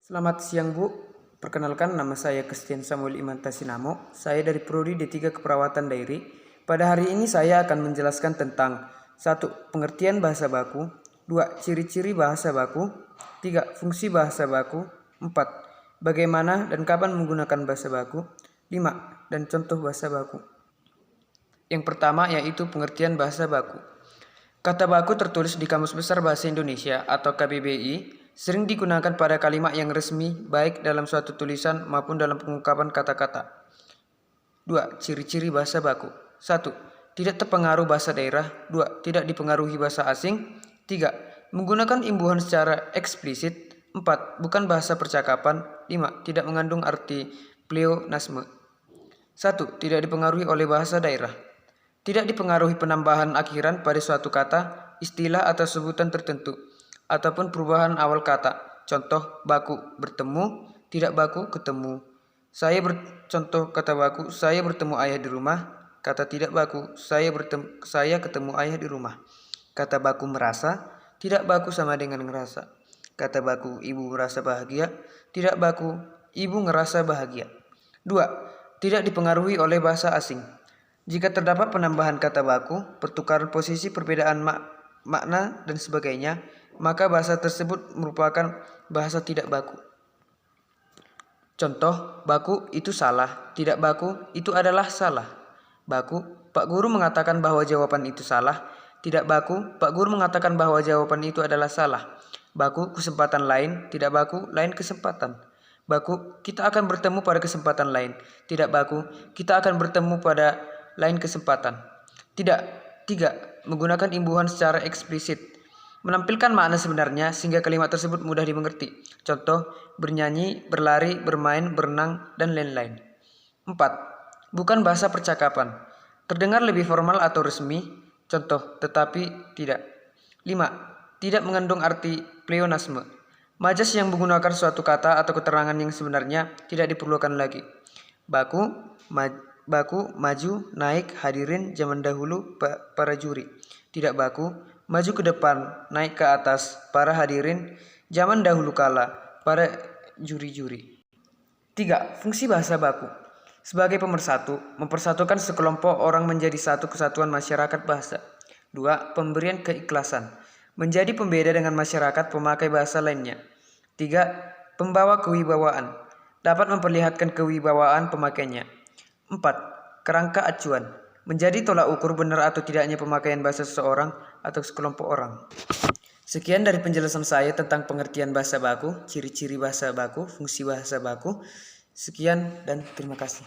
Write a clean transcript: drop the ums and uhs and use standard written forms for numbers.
Selamat siang Bu, perkenalkan nama saya Christian Samuel Imantasinamo. Saya dari Prodi D3 Keperawatan Dairi. Pada hari ini saya akan menjelaskan tentang 1. Pengertian bahasa baku, 2. Ciri-ciri bahasa baku, 3. Fungsi bahasa baku, 4. Bagaimana dan kapan menggunakan bahasa baku, 5. Dan contoh bahasa baku. Yang pertama yaitu pengertian bahasa baku. Kata baku tertulis di Kamus Besar Bahasa Indonesia atau KBBI sering digunakan pada kalimat yang resmi baik dalam suatu tulisan maupun dalam pengungkapan kata-kata. 2. Ciri-ciri bahasa baku. 1. Tidak terpengaruh bahasa daerah. 2. Tidak dipengaruhi bahasa asing. 3. Menggunakan imbuhan secara eksplisit. 4. Bukan bahasa percakapan. 5. Tidak mengandung arti pleonasme. 1. Tidak dipengaruhi oleh bahasa daerah. Tidak dipengaruhi penambahan akhiran pada suatu kata, istilah atau sebutan tertentu, ataupun perubahan awal kata. Contoh baku, bertemu, tidak baku, ketemu. Contoh kata baku, saya bertemu ayah di rumah. Kata tidak baku, saya ketemu ayah di rumah. Kata baku merasa, tidak baku sama dengan ngerasa. Kata baku ibu merasa bahagia, tidak baku ibu ngerasa bahagia. 2. Tidak dipengaruhi oleh bahasa asing. Jika terdapat penambahan kata baku, pertukaran posisi, perbedaan makna, dan sebagainya, maka bahasa tersebut merupakan bahasa tidak baku. Contoh, baku itu salah, tidak baku itu adalah salah. Baku, Pak Guru mengatakan bahwa jawaban itu salah. Tidak baku, Pak Guru mengatakan bahwa jawaban itu adalah salah. Baku, kesempatan lain, tidak baku, lain kesempatan. Baku, kita akan bertemu pada kesempatan lain. Tidak baku, kita akan bertemu pada lain kesempatan. 3. Menggunakan imbuhan secara eksplisit. Menampilkan makna sebenarnya sehingga kalimat tersebut mudah dimengerti. Contoh, bernyanyi, berlari, bermain, berenang, dan lain-lain. 4. Bukan bahasa percakapan. Terdengar lebih formal atau resmi. Contoh, tetapi tidak. 5. Tidak mengandung arti pleonasme. Majas yang menggunakan suatu kata atau keterangan yang sebenarnya tidak diperlukan lagi. Baku, maju, naik, hadirin, zaman dahulu, para juri. Tidak baku, maju ke depan, naik ke atas, para hadirin, zaman dahulu kala, para juri-juri. 3. Fungsi bahasa baku. Sebagai pemersatu, mempersatukan sekelompok orang menjadi satu kesatuan masyarakat bahasa. 2. Pemberian keikhlasan. Menjadi pembeda dengan masyarakat pemakai bahasa lainnya. 3. Pembawa kewibawaan. Dapat memperlihatkan kewibawaan pemakainya. 4. Kerangka acuan. Menjadi tolak ukur benar atau tidaknya pemakaian bahasa seseorang atau sekelompok orang. Sekian dari penjelasan saya tentang pengertian bahasa baku, ciri-ciri bahasa baku, fungsi bahasa baku. Sekian dan terima kasih.